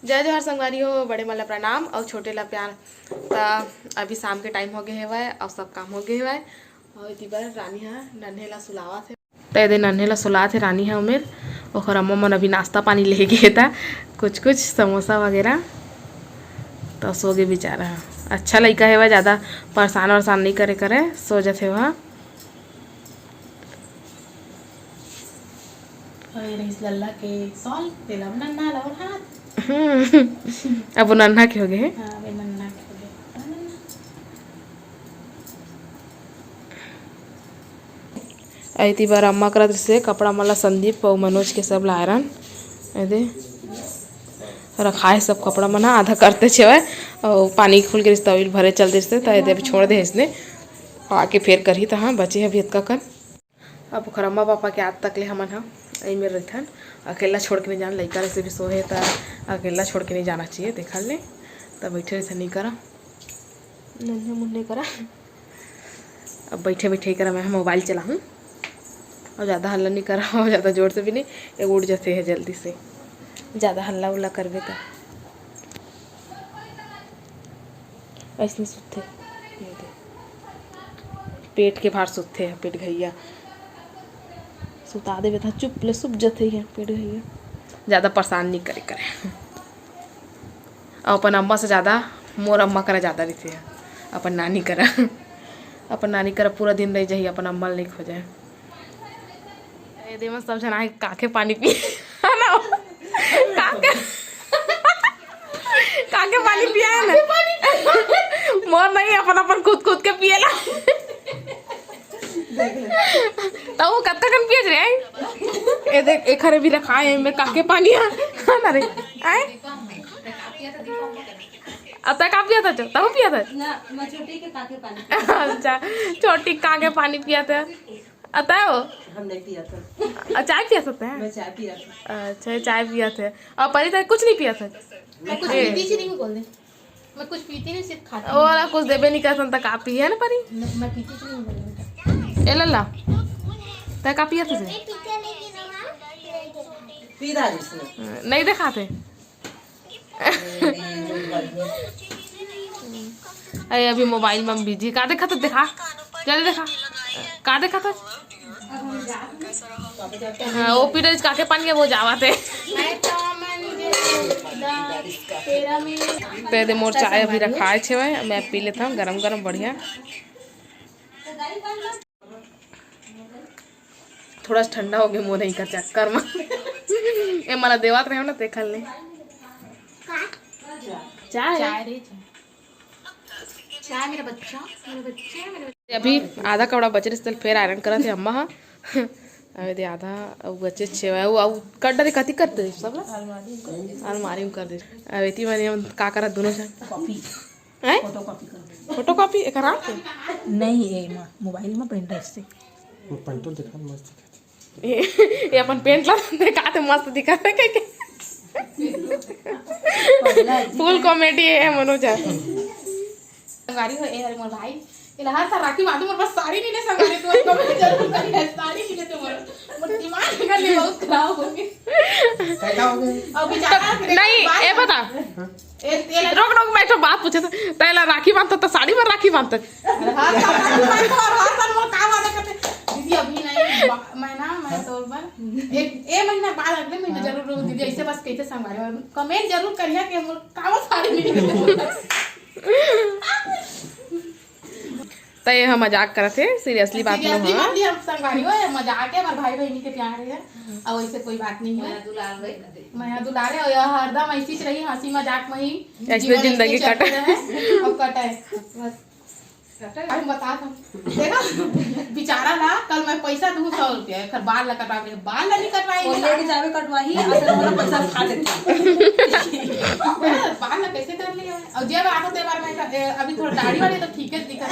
जय जवाहर संगवारी हो, बड़े मला प्रणाम और छोटे ला प्यार। तो अभी शाम के टाइम हो गए हुआ है और सब काम हो गए हुआ है। और इती बार रानी है नन्हे ला सुलावा थे, तो नन्हे ला सुला थे रानी है उमेर। और अम्मा मन अभी नाश्ता पानी ले गए था, कुछ समोसा वगैरह, तो सो गए बेचारा। अच्छा लड़का है वह, ज़्यादा परेशान वरसान नहीं करे सो जाते वह। लल्ला के सॉल तेला नन्हा और हाथ अब वो नन्हा के हो गए हैं। हाँ, वे नन्हा के हो गए। ऐती बार अम्मा करत से कपड़ा मला संदीप और मनोज के सब लायरन दे रखा है। सब कपड़ा मना आधा करते छे और पानी खुल के तविल भरे चल देते तो अभी छोड़ दे इसने आके फिर करी। तो हाँ बचे अभी इतका कर। अब ओखर अम्मा पापा के आज तक ले हमन हाँ यही में रहथन, अकेला छोड़ के नहीं जाना। लड़का से भी सोहे तो अकेला छोड़ के नहीं जाना चाहिए। देखा ले तब बैठे रहते नहीं करा नन्हे मुन्ने करा। अब बैठे बैठे करा मैं मोबाइल चलाऊँ और ज़्यादा हल्ला नहीं करा और ज़्यादा जोर से भी नहीं, ये उड़ जाते हैं जल्दी से। ज़्यादा हल्ला उल्ला करवे तो ऐसे सुते पेट के भार सुते हैं। पेट घैया सुता देवे था चुप ले सुप जते हैं पेट घैया। ज़्यादा परेशान नहीं करे और अपन अम्मा से ज़्यादा मोर अम्मा करा ज़्यादा रहती है। अपन नानी करा पूरा दिन रह जाइए, अपन अम्मा नहीं खो जाए। दे मत सब जना काके पानी पी काके पानी पिया है ना मोर नहीं अपन खुद के पिएला। तो वो कत्ता कन पिए रे ए देख एक खरे भी रखा है में काके पानी ना रे आए अता का पिया था तब पिया था ना मैं छोटी के काके पानी। अच्छा छोटी काके पानी पिया था अता हो हम नहीं पिया था। चाय पिया था मैं चाय पिया था। अच्छा चाय पिया थे और परी तक कुछ नहीं पिया था। मैं कुछ पीती ही नहीं बोल दे, मैं कुछ पीती नहीं सिर्फ खाती और कुछ देबे नहीं करता तक आप पी है ना परी। मैं पीती ही नहीं बोल ए लल्ला तक आप पिया तुझे नहीं दिखाते अरे अभी मोबाइल में बिजी का देखा तो दिखा जल्दी देखा का देखा था। वो पीटर काके पानी के वो जावा थे ते मोर चाय अभी रखा है मैं पी लेता हूँ गरम गरम बढ़िया। थोड़ा ठंडा हो गया मोर नहीं कर चक्कर में ये मला देवात रहे हो ना देखल ले चाय मेरा बच्चा अभी आधा कपड़ा बचे रहे फिर आयरन करा थे अम्मा हाँ अभी दे आधा बचे छे वो कट डरे कथी करते सब अलमारी में कर दे। अब इतनी मैंने का करा दोनों से फोटो कॉपी एक आराम से नहीं है मोबाइल में प्रिंट है इससे वो प्रिंट तो दिखा मस्त दिखा ये अपन पेंट ला दिखाते मस्त दिखाते के फुल कॉमेडी है मनोज संगारी हो ए मोर भाई इला हर साल राखी बांधू मोर बस साड़ी नहीं ले संगारी तो कमेंट जरूर करिए साड़ी नहीं ले मोर दिमाग कर ले बहुत खराब हो गया अब बेचारा नहीं ए बता रोक मैं तो बात पूछे पहला राखी बांधता तो साड़ी में राखी बांधता हर साल मोर काम आदा करते दीदी अभी नहीं मैं तो एक महीना बाद अगले महीने जरूर दीदी ऐसे बस कैसे संगारी कमेंट जरूर करिए कि मोर काम साड़ी नहीं तो ये हम मजाक करते थे सीरियसली बात नहीं है हम संगवारी हो मजाक है हमारे भाई बहनी के प्यार है और ऐसे कोई बात नहीं है। मैं दुलारे और हरदम ऐसी रही हंसी मजाक में ही ऐसे जिंदगी कटे और कटे बस हम बता देखा बेचारा ना कल मैं पैसा दूँ 100 रुपया खर बाल ला कटवा बाल ला नहीं कटवाई लेके जावे कटवाही असल वाला पैसा खा लेते बाल ला कैसे कर लिया और जे बार आते बार मैं अभी थोड़ा दाढ़ी वाले तो ठीक है दिखा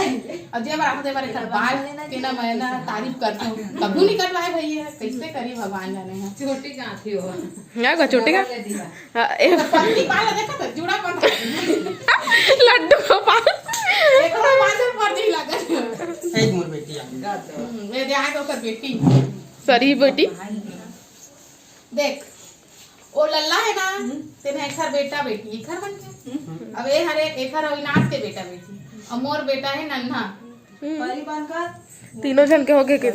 और जे बार आते बार खर बाल के ना मैं ना तारीफ करता हूँ कभी नहीं कटवाए भैया कैसे करी भगवान जाने हैं। छोटी कहाँ थी वो क्या छोटी का पत्नी बाल देखा था जुड़ा पर लड्डू को बाल एक बाल पर नहीं लगा एक मोर बेटी ये दे आके कर बेटी सॉरी बेटी देख वो लल्ला है ना तेने एक हर बेटा बेटी एक हर बन के अब ये हरे एक हर अविनाश के बेटा बेटी और मोर बेटा है नन्हा परी बन का तीनों जन के हो गए के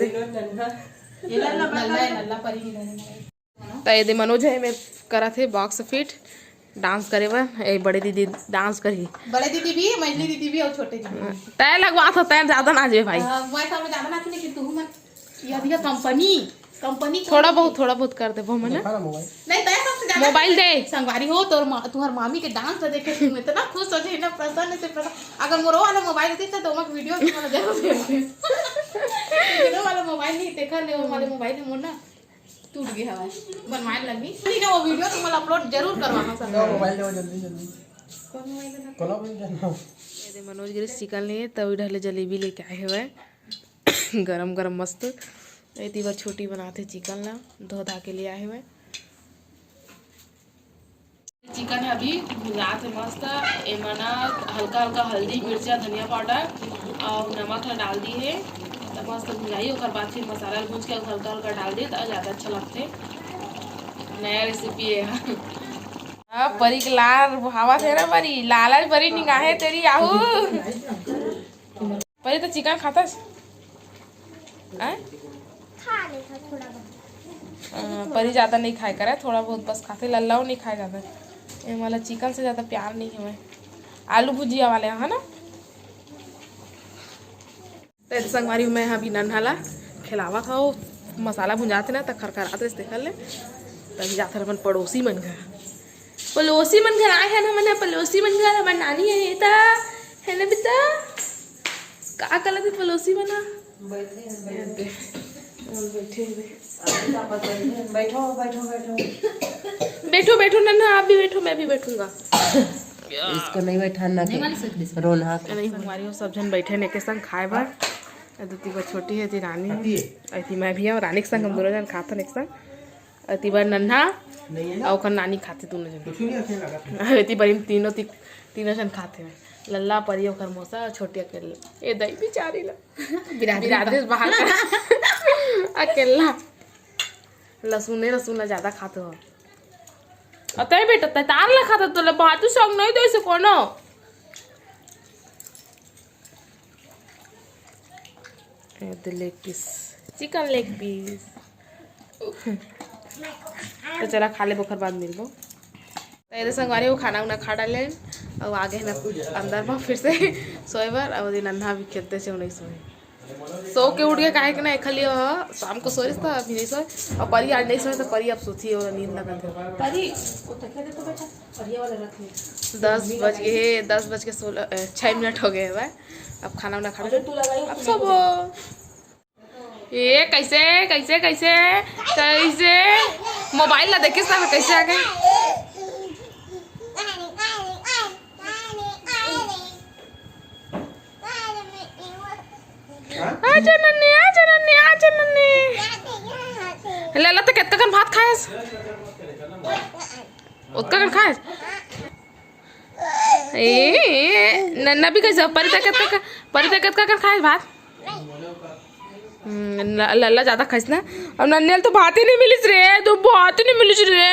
ये लल्ला परी तो ये मनोज है मैं करा थे बॉक्स फिट डांस करे बा ए बड़े दीदी डांस करी बड़े दीदी भी मझली दीदी भी और छोटे दीदी तय लगवा था तय ज्यादा ना जे भाई मैं सब ज्यादा ना कि तू मन यह कंपनी थोड़ा बहुत कर दे वो मने नहीं तय सबसे ज्यादा मोबाइल दे संगवारी हो तो तुम्हार मामी के डांस तो देखे तुम इतना खुश हो जाए ना प्रसन्न से प्रसन्न अगर मोरो वाला मोबाइल देती तो मक वीडियो तुम्हारा जरूर देखते वीडियो वाला मोबाइल नहीं देखा ले वो वाले मोबाइल में मोना टूट गया है बनवाने लगी ठीक है वो वीडियो तुम अपलोड जरूर करवाना सर मोबाइल दो जल्दी कौन मोबाइल देना कोनो भी जानो ये मनोज गिरे चिकन लिए तब इधर जलेबी लेके आए हुए गरम गरम मस्त इतनी बार छोटी बनाते चिकन ला धो धा के लिए आए हुए चिकन है अभी भुजाते मस्त एमना हल्का हल्का हल्दी मिर्चा धनिया पाउडर और नमक डाल दी है तब मस्त भुजाई और बाद फिर मसाला भूज के हल्का हल्का डाल दी तो ज़्यादा अच्छा लगते नया रेसिपी है परी के लाल हवा थे ना परी लालच परी निगाहे तेरी आहू परी तो चिकन खाता परी ज़्यादा नहीं खाए करे थोड़ा बहुत बस खाते लल्ला नहीं खाए ज़्यादा ये वाला चिकन से ज़्यादा प्यार नहीं है आलू भुजिया वाले है ना तो संगवारी में अभी नन्हाला खिलावा था वो मसाला भुंजाते ना तो खरखराते से देखल ले तभी जाते अपन पड़ोसी मन घर आए हैं ना मैंने पड़ोसी मन घर हमारी नानी है ना बेटा का कल थे पड़ोसी बना बैठो बैठो नन्हा आप भी बैठो मैं भी बैठूंगा इसको नहीं बैठाना रोना नहीं हमारी सब जन बैठे ने के संग खाए बार अति बार छोटी है रानी है अति मैं भी और रानी के संग हम दोनों जन खाते एक संग अति बार नन्हा और नानी खाते दोनों जन अति बार तीनों जन खाते हैं लल्ला परी और मौसा छोटी अकेले ये दही बेचारी ला बिरादे बाहर अकेला लहसुन ज्यादा खाते हो अतः बेटा तार ला खाता तो बातू संग नहीं दे से कोनो leg piece chicken leg piece तो चला खा ले बोखर बाद मिलबो तो ये संगवारी वो खाना उना खा डाले और आगे है ना अंदर में फिर से सोए बार और दिन अन्ना भी खेलते से नहीं सोए सो के उठ के काहे कि ना खाली शाम को सोए था अभी नहीं सोए और परी आज नहीं सोए तो परी अब सोती है और नींद लगा थे परी तो बेटा परी वाला रख ले 10:16 हो गए भाई अब खाना उना खा अब सब ये कैसे कैसे कैसे कैसे मोबाइल ला देखे सब कैसे आ गए आजा नन्ने लल्ला तो कितना कन भात खाएस उतना कन खाएस ए नन्ना भी कैसे परी तक कन खाएस भात लल्ला ज्यादा खाएस ना अब नन्ने तो भात ही नहीं मिलिस रे तो भात ही नहीं मिलिस रे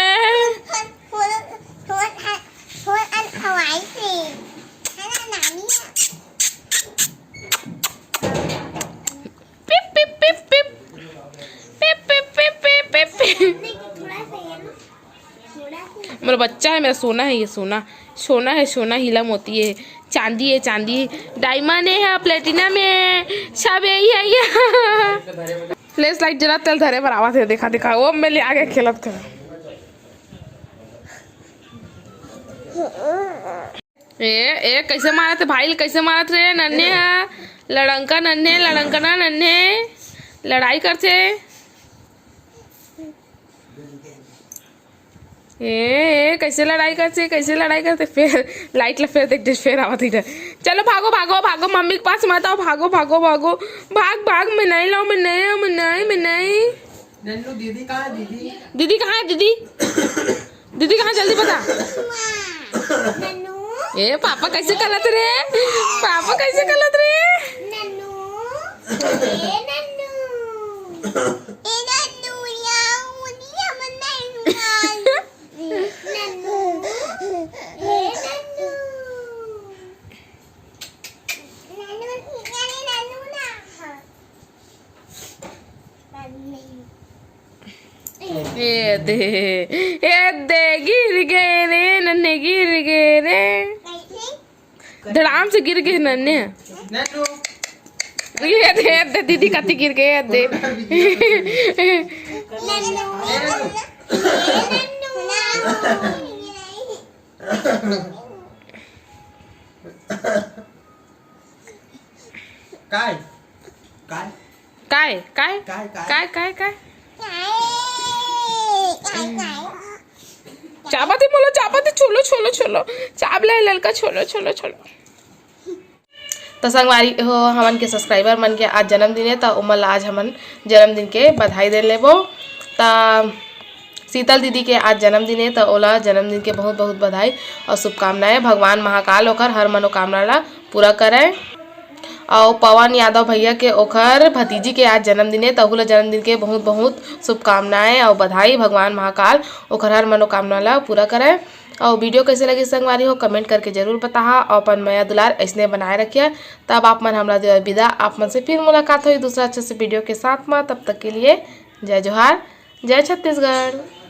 मेरा बच्चा है मेरा सोना है ये सोना है हीला मोती है चांदी डायमंड है प्लेटिनम है सब यही है ये फ्लैश लाइट जरा तेल धरे पर आवाज है देखा वो मैं ले आगे खेलत कर ए कैसे मारत भाई कैसे मारत रे नन्हे लड़ंका नन्हे लड़ाई करते ए कैसे लड़ाई करते फिर लाइट ला फिर देख फिर आवत इधर चलो भागो मम्मी के पास मत आओ भागो भाग मैं नहीं दीदी कहाँ है दीदी कहाँ जल्दी बता ए पापा कैसे कलत रे ये दे गिर गए रे नन्हे, गिर गए रे, धड़ाम से गिर गए नन्हे। नन्नू ये दे दीदी कति गिर गए, ये दे काय काय काय काय काय काय काय काय चापाती बोलो, चापाती छोलो छोलो छोलो, चावला है ललका छोलो छोलो छोलो। तो संगवारी हो हमन के सब्सक्राइबर मन के आज जन्मदिन है, तो उमल आज हमन जन्मदिन के बधाई दे लेबो। तो शीतल दीदी के आज जन्मदिन है, तो ओला जन्मदिन के बहुत बहुत बधाई और शुभकामनाएं। भगवान महाकाल ओखर हर मनोकामना ला पूरा करे। और पवन यादव भैया के ओखर भतीजी के आज जन्मदिन है, तहुला जन्मदिन के बहुत बहुत शुभकामनाएं और बधाई। भगवान महाकाल ओखर हर मनोकामना ला पूरा करे। और वीडियो कैसे लगी संगवारी हो कमेंट करके जरूर बताहा और अपन माया दुलार ऐसने बनाए रखिए। तब आप मन हमरा दे विदा, आप मन से फिर मुलाकात हुई दूसरा अच्छे से वीडियो के साथ में। तब तक के लिए जय जोहार, जय छत्तीसगढ़।